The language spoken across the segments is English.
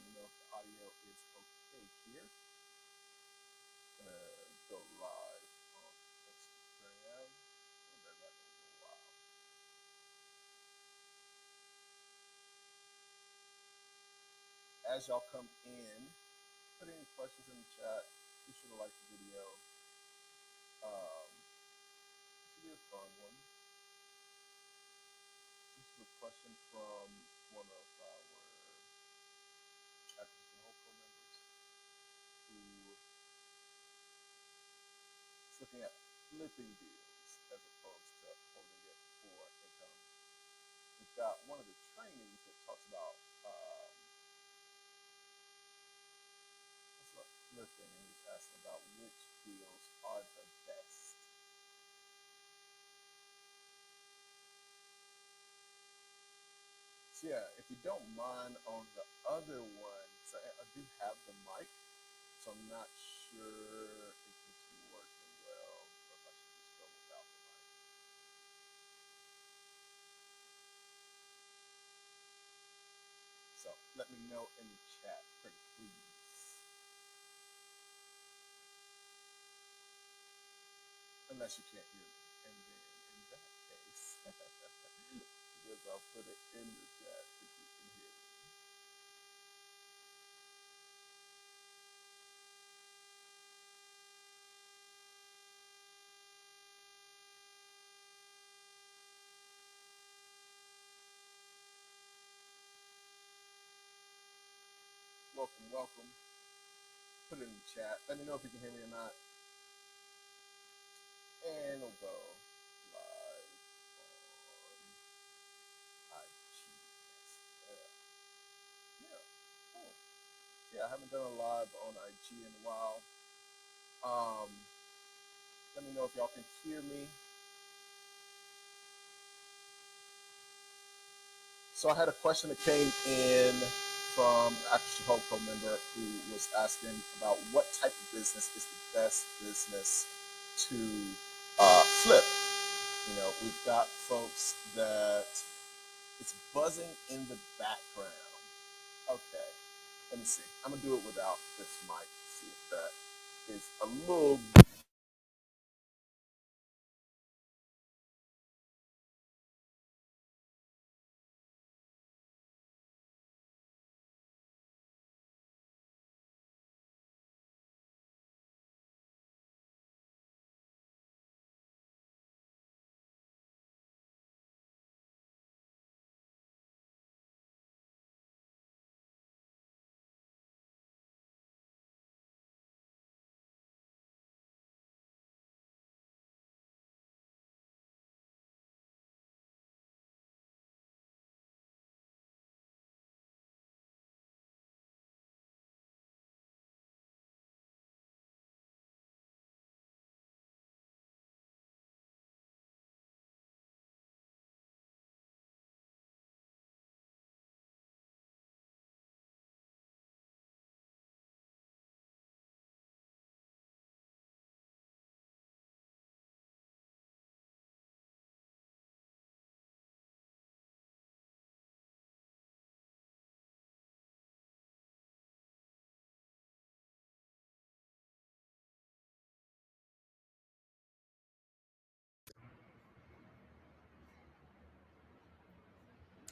me know if the audio is okay here. Go live on Instagram. That might take a while. As y'all come in, put any questions in the chat. Be sure to like the video. This will be a fun one. This is a question from one of our acquisition hopeful members who is looking at flipping deals as opposed to holding it for income. We've got one of the trainings that talks about flipping, and he's asking about which deals are the best. So yeah, if you don't mind on the other one, so I do have the mic, so I'm not sure if it's working well, or if I should just go without the mic. So let me know in the chat, pretty please. Unless you can't hear me, and then in that case, because I'll put it in the chat if you can hear me. Welcome, welcome. Put it in the chat. Let me know if you can hear me or not. And we'll go live on IG as well. Yeah, cool. Yeah, I haven't done a live on IG in a while. Let me know if y'all can hear me. So I had a question that came in from an Acquisition Hope Co member who was asking about what type of business is the best business to flip. You know, we've got folks that it's buzzing in the background. Okay, let me see. I'm gonna do it without this mic. See if that is a little.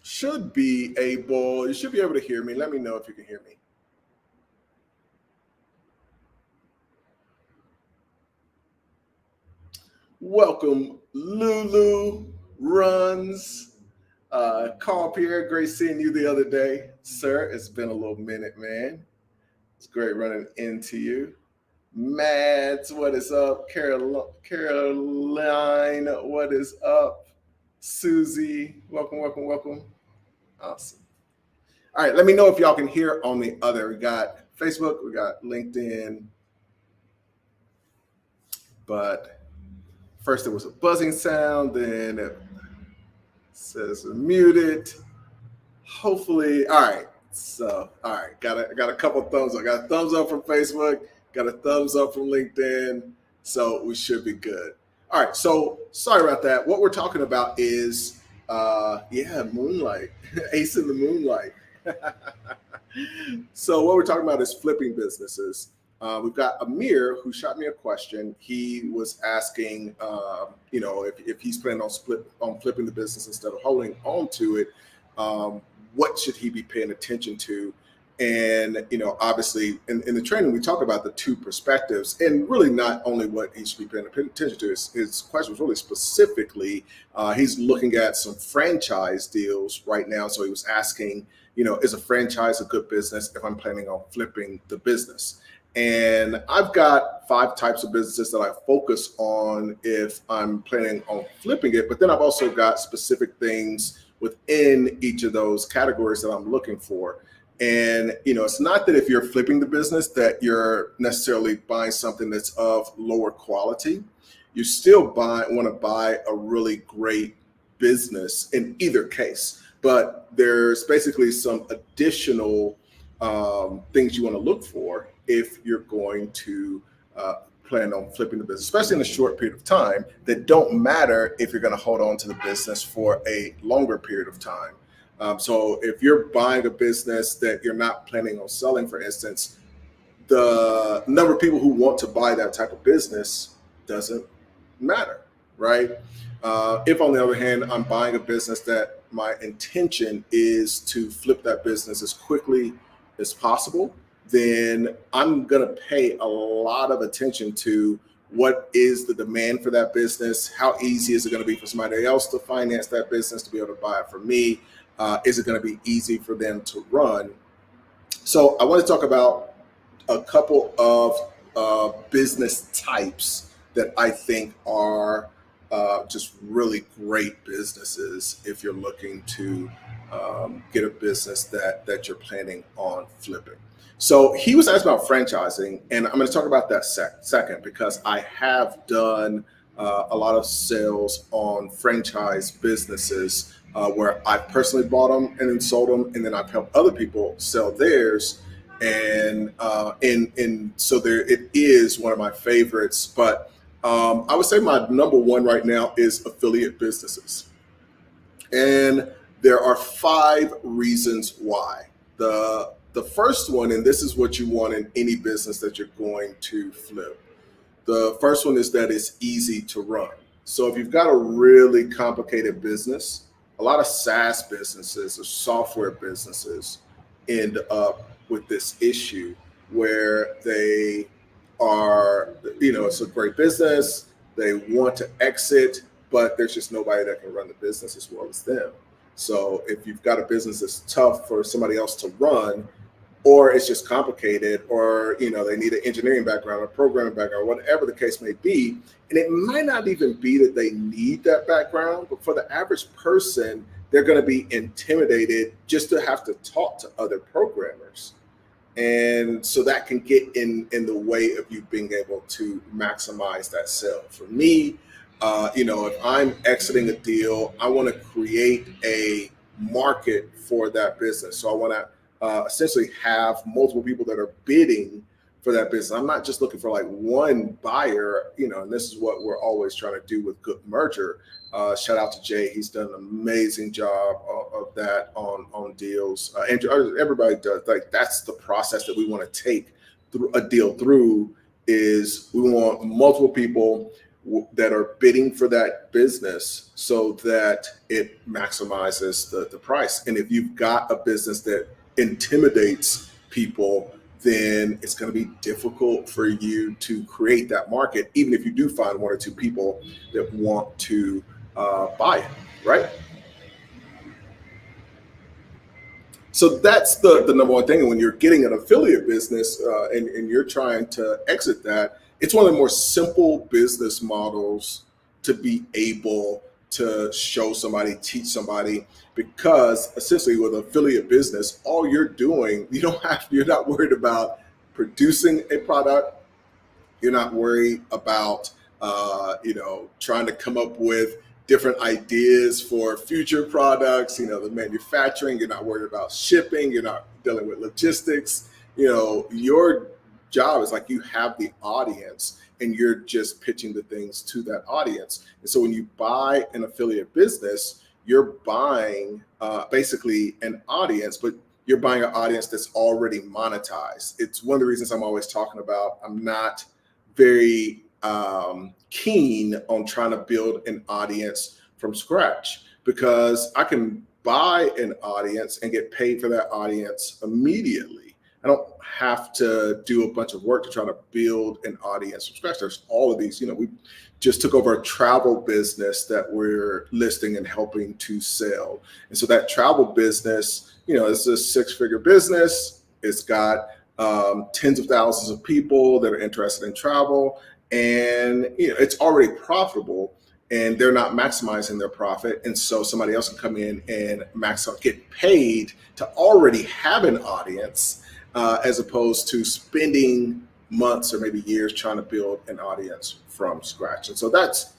Should be able. You should be able to hear me. Let me know if you can hear me. Welcome, Lulu Runs. Carl Pierre, great seeing you the other day, sir. It's been a little minute, man. It's great running into you. Mads, what is up? Caroline, what is up? Susie, welcome, welcome, welcome. Awesome. All right, let me know if y'all can hear on the other. We got Facebook, we got LinkedIn, but first it was a buzzing sound, then it says muted. Hopefully, all right. So, all right, got a couple thumbs up. Got a thumbs up from Facebook, got a thumbs up from LinkedIn, so we should be good. All right, so sorry about that. What we're talking about is, moonlight, Ace in the Moonlight. So what we're talking about is flipping businesses. We've got Amir who shot me a question. He was asking, if he's planning on flipping the business instead of holding on to it, um, what should he be paying attention to? And obviously, in the training, we talk about the two perspectives, and really not only what he should be paying attention to. His question was really specifically, he's looking at some franchise deals right now. So he was asking, is a franchise a good business if I'm planning on flipping the business? And I've got 5 types of businesses that I focus on if I'm planning on flipping it. But then I've also got specific things within each of those categories that I'm looking for. And it's not that if you're flipping the business that you're necessarily buying something that's of lower quality. You still want to buy a really great business in either case. But there's basically some additional things you want to look for if you're going to plan on flipping the business, especially in a short period of time, that don't matter if you're going to hold on to the business for a longer period of time. So if you're buying a business that you're not planning on selling, for instance, the number of people who want to buy that type of business doesn't matter, right? If, on the other hand, I'm buying a business that my intention is to flip that business as quickly as possible, then I'm going to pay a lot of attention to what is the demand for that business? How easy is it going to be for somebody else to finance that business, to be able to buy it from me? Is it going to be easy for them to run? So I want to talk about a couple of business types that I think are just really great businesses if you're looking to get a business that you're planning on flipping. So he was asked about franchising, and I'm going to talk about that second because I have done a lot of sales on franchise businesses where I personally bought them and then sold them, and then I've helped other people sell theirs. And so there it is one of my favorites. But I would say my number one right now is affiliate businesses. And there are 5 reasons why. The first one, and this is what you want in any business that you're going to flip. The first one is that it's easy to run. So if you've got a really complicated business, a lot of SaaS businesses or software businesses end up with this issue where they are, it's a great business, they want to exit, but there's just nobody that can run the business as well as them. So if you've got a business that's tough for somebody else to run, or it's just complicated, or they need an engineering background, a programming background, whatever the case may be, and it might not even be that they need that background, but for the average person, they're going to be intimidated just to have to talk to other programmers. And so that can get in the way of you being able to maximize that sale. For me, if I'm exiting a deal, I want to create a market for that business. So I want to essentially have multiple people that are bidding for that business. I'm not just looking for like one buyer, and this is what we're always trying to do with Good Merger. Shout out to Jay. He's done an amazing job of that on deals. And everybody does. Like, that's the process that we want to take through a deal through, is we want multiple people that are bidding for that business so that it maximizes the price. And if you've got a business that intimidates people, then it's going to be difficult for you to create that market, even if you do find 1 or 2 people that want to buy it, right? So that's the number one thing. And when you're getting an affiliate business and you're trying to exit that, it's one of the more simple business models to be able to show somebody, teach somebody, because essentially with affiliate business, all you're doing, you're not worried about producing a product. You're not worried about, trying to come up with different ideas for future products, the manufacturing. You're not worried about shipping. You're not dealing with logistics. Your job is like you have the audience and you're just pitching the things to that audience. And so when you buy an affiliate business, you're buying basically an audience, but you're buying an audience that's already monetized. It's one of the reasons I'm always talking about I'm not very keen on trying to build an audience from scratch, because I can buy an audience and get paid for that audience immediately. I don't have to do a bunch of work to try to build an audience from scratch. There's all of these, we just took over a travel business that we're listing and helping to sell. And so that travel business, it's a 6-figure business. It's got tens of thousands of people that are interested in travel, and it's already profitable, and they're not maximizing their profit. And so somebody else can come in and get paid to already have an audience, as opposed to spending months or maybe years trying to build an audience from scratch. And so that's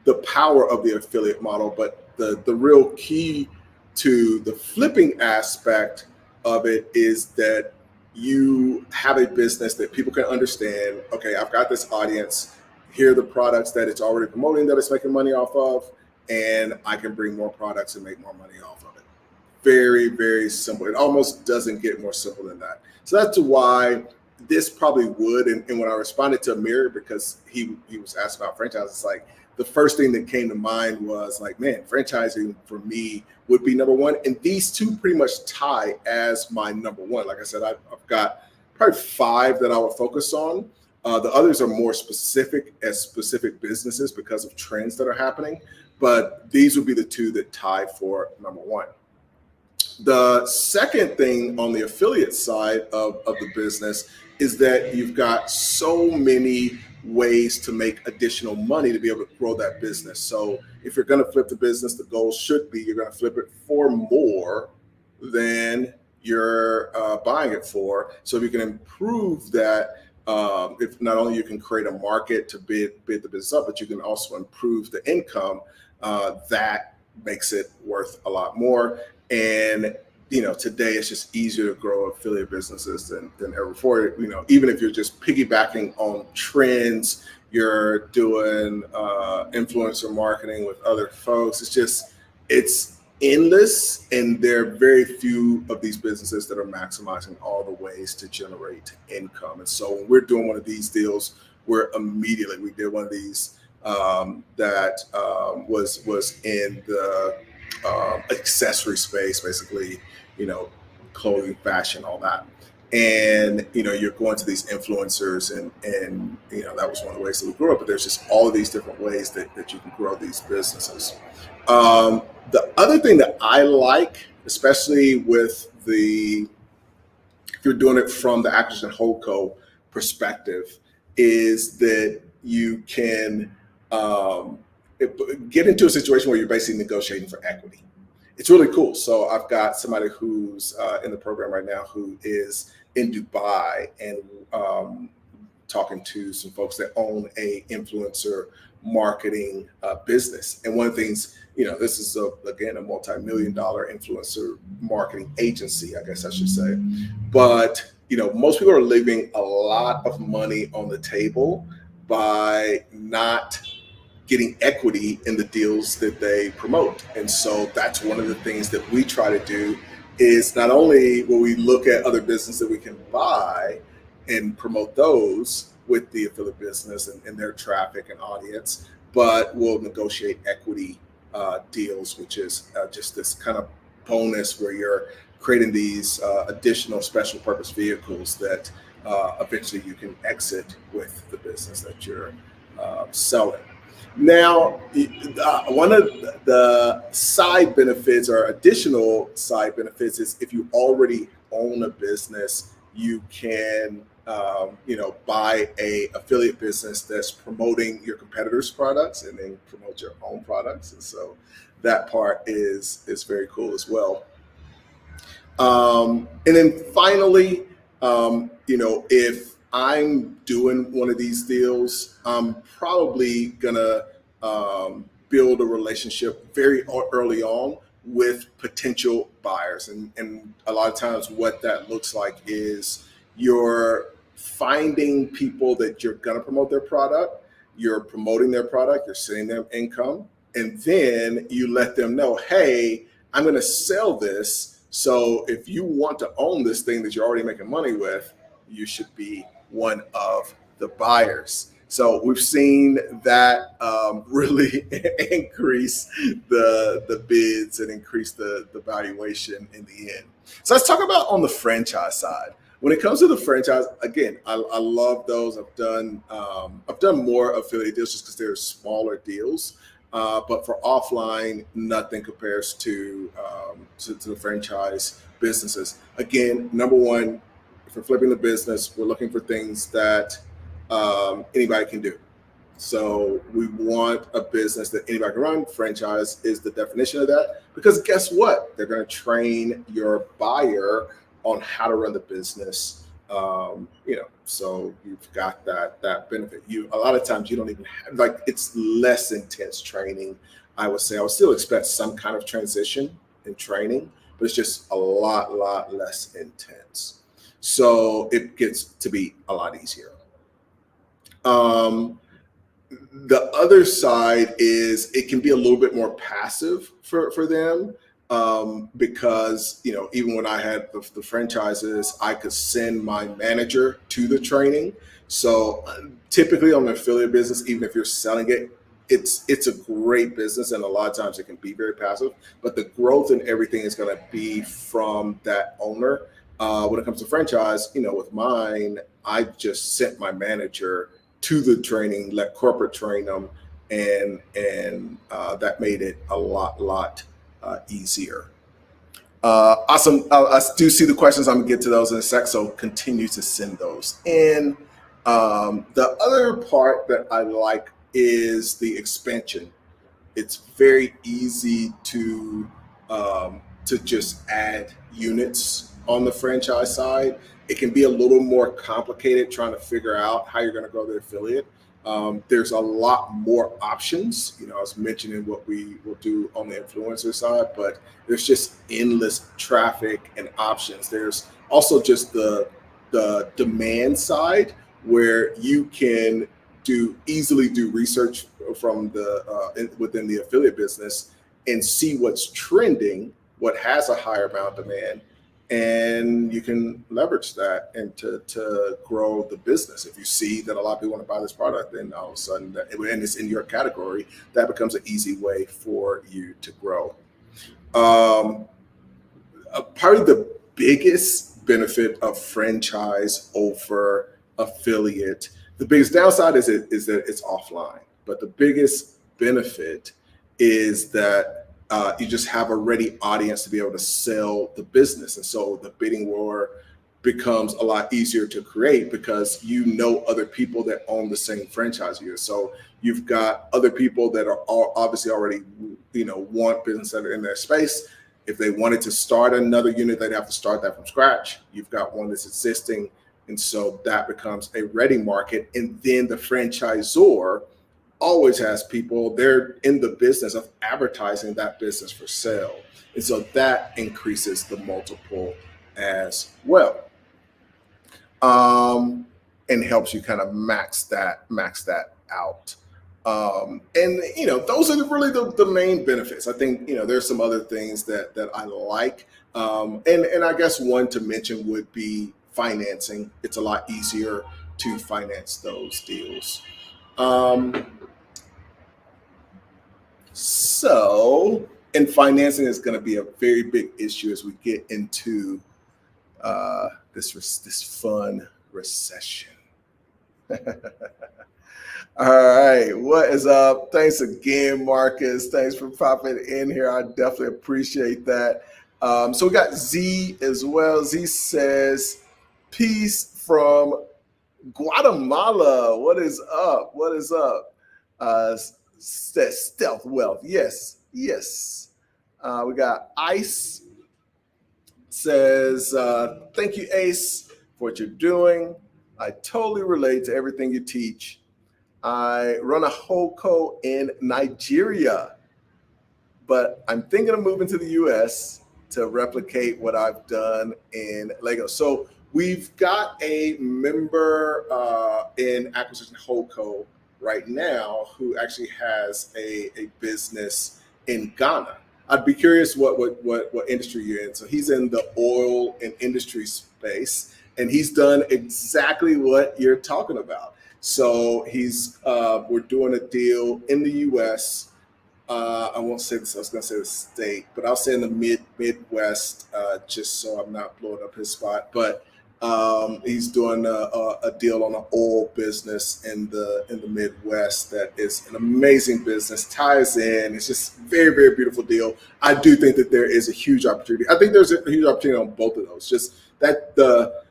the power of the affiliate model. But the real key to the flipping aspect of it is that you have a business that people can understand. Okay, I've got this audience. Here are the products that it's already promoting that it's making money off of, and I can bring more products and make more money off of it. Very, very simple. It almost doesn't get more simple than that. So that's why this probably would. And when I responded to Amir, because he was asked about franchise, it's like the first thing that came to mind was like, man, franchising for me would be number one. And these two pretty much tie as my number one. Like I said, I've got probably 5 that I would focus on. The others are more specific as specific businesses because of trends that are happening. But these would be the 2 that tie for number one. The second thing on the affiliate side of the business is that you've got so many ways to make additional money to be able to grow that business. So if you're going to flip the business, the goal should be you're going to flip it for more than you're buying it for. So if you can improve that, if not only you can create a market to bid the business up, but you can also improve the income, that makes it worth a lot more. And today it's just easier to grow affiliate businesses than ever before. Even if you're just piggybacking on trends, you're doing influencer marketing with other folks. It's endless, and there are very few of these businesses that are maximizing all the ways to generate income. And so when we're doing one of these deals, we did one of these that was in the accessory space, basically, clothing, fashion, all that. And, you're going to these influencers and that was one of the ways that we grew up, but there's just all of these different ways that you can grow these businesses. The other thing that I like, especially with if you're doing it from the acquisition holdco perspective, is that you can get into a situation where you're basically negotiating for equity. It's really cool. So I've got somebody who's in the program right now who is in Dubai and talking to some folks that own a influencer marketing business. And one of the things, this is again a multi-million-dollar influencer marketing agency, I guess I should say. But most people are leaving a lot of money on the table by not getting equity in the deals that they promote. And so that's one of the things that we try to do, is not only will we look at other businesses that we can buy and promote those with the affiliate business and their traffic and audience, but we'll negotiate equity deals, which is just this kind of bonus where you're creating these additional special purpose vehicles that eventually you can exit with the business that you're selling. Now, one of the side benefits or additional side benefits is if you already own a business, you can buy a affiliate business that's promoting your competitors' products and then promote your own products. And so that part is very cool as well. And then finally, if I'm doing one of these deals, I'm probably gonna build a relationship very early on with potential buyers. And a lot of times what that looks like is you're finding people that you're gonna promote their product, you're promoting their product, you're sending them income, and then you let them know, hey, I'm gonna sell this. So if you want to own this thing that you're already making money with, you should be one of the buyers. So we've seen that really increase the bids and increase the valuation in the end. So let's talk about on the franchise side. When it comes to the franchise, again, I love those. I've done more affiliate deals just because they're smaller deals. But for offline, nothing compares to the franchise businesses. Again, number one, if we're flipping the business, we're looking for things that anybody can do. So we want a business that anybody can run. Franchise is the definition of that because guess what? They're going to train your buyer on how to run the business. So you've got that benefit. You a lot of times you don't even have like it's less intense training. I would say I would still expect some kind of transition in training, but it's just a lot less intense. So it gets to be a lot easier. Um, the other side is it can be a little bit more passive for them because even when I had the franchises, I could send my manager to the training. So typically on an affiliate business, even if you're selling it, it's a great business and a lot of times it can be very passive, but the growth and everything is going to be from that owner. When it comes to franchise, with mine, I just sent my manager to the training, let corporate train them, and that made it a lot easier. Awesome. I do see the questions. I'm gonna get to those in a sec, so continue to send those in. The other part that I like is the expansion. It's very easy to just add units on the franchise side. It can be a little more complicated trying to figure out how you're going to grow the affiliate. There's a lot more options. I was mentioning what we will do on the influencer side, but there's just endless traffic and options. There's also just the demand side where you can easily do research from within the affiliate business and see what's trending, what has a higher amount of demand, and you can leverage that and to grow the business. If you see that a lot of people want to buy this product, then all of a sudden, and it's in your category, that becomes an easy way for you to grow. Probably the biggest benefit of franchise over affiliate, the biggest downside is that it's offline, but the biggest benefit is that you just have a ready audience to be able to sell the business. And so the bidding war becomes a lot easier to create because other people that own the same franchise as you. So you've got other people that are obviously already, want business that are in their space. If they wanted to start another unit, they'd have to start that from scratch. You've got one that's existing. And so that becomes a ready market. And then the franchisor always has people, they're in the business of advertising that business for sale. And so that increases the multiple as well. And helps you kind of max that out. Those are really the main benefits. I think, there's some other things that I like. And I guess one to mention would be financing. It's a lot easier to finance those deals. And financing is going to be a very big issue as we get into this fun recession. All right, what is up? Thanks again, Marcus. Thanks for popping in here. I definitely appreciate that. So we got Z as well. Z says, peace from Guatemala. What is up? What is up? Says Stealth Wealth. Yes. We got Ice. Says, thank you, Ace, for what you're doing. I totally relate to everything you teach. I run a HOCO in Nigeria, but I'm thinking of moving to the US to replicate what I've done in Lagos. So we've got a member in Acquisition HOCO right now who actually has a business in Ghana. I'd be curious what industry you're in. So he's in the oil and industry space, and he's done exactly what you're talking about. So we're doing a deal in the U.S. I won't say this. I was going to say the state, but I'll say in the Midwest, just so I'm not blowing up his spot. But he's doing a deal on an oil business in the Midwest that is an amazing business. Ties in. It's just very very beautiful deal. I do think that there is a huge opportunity. I think there's a huge opportunity on both of those. Just that the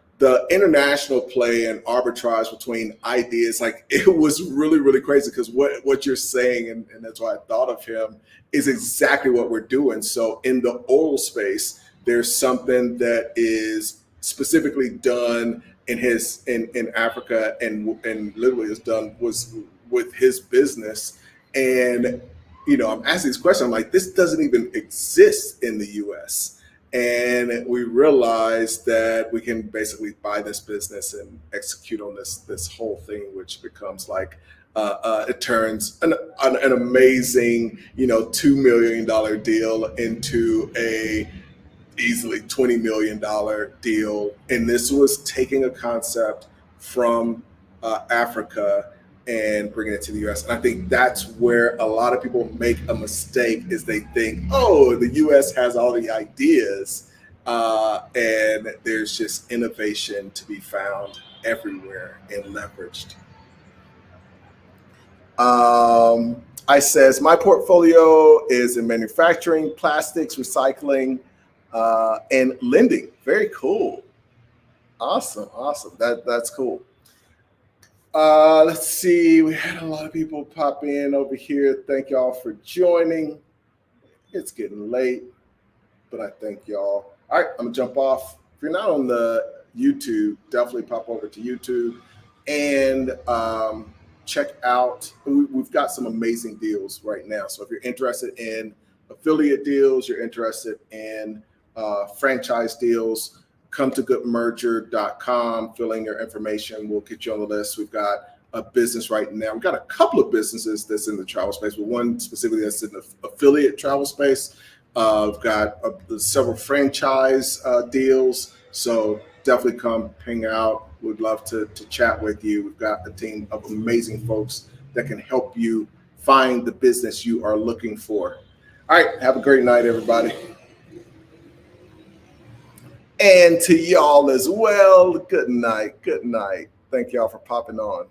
international play and arbitrage between ideas, like it was really really crazy, because what you're saying, and that's why I thought of him, is exactly what we're doing. So in the oil space, there's something that is specifically done in Africa, and literally is done was with his business. And I'm asking this question, I'm like, this doesn't even exist in the US. And we realized that we can basically buy this business and execute on this whole thing, which becomes like it turns an amazing $2 million deal into a easily $20 million deal. And this was taking a concept from Africa and bringing it to the US. And I think that's where a lot of people make a mistake, is they think, oh, the US has all the ideas, and there's just innovation to be found everywhere and leveraged. I says my portfolio is in manufacturing, plastics, recycling, and lending. Very cool. Awesome, awesome. That's cool. Let's see. We had a lot of people pop in over here. Thank y'all for joining. It's getting late, but I thank y'all. All right, I'm gonna jump off. If you're not on the YouTube, definitely pop over to YouTube and check out. We've got some amazing deals right now. So if you're interested in affiliate deals, you're interested in franchise deals, come to goodmerger.com, fill in your information. We'll get you on the list. We've got a business right now. We've got a couple of businesses that's in the travel space, but one specifically that's in the affiliate travel space. We've got several franchise deals. So definitely come hang out. We'd love to chat with you. We've got a team of amazing folks that can help you find the business you are looking for. All right. Have a great night, everybody. And to y'all as well, good night. Good night. Thank y'all for popping on.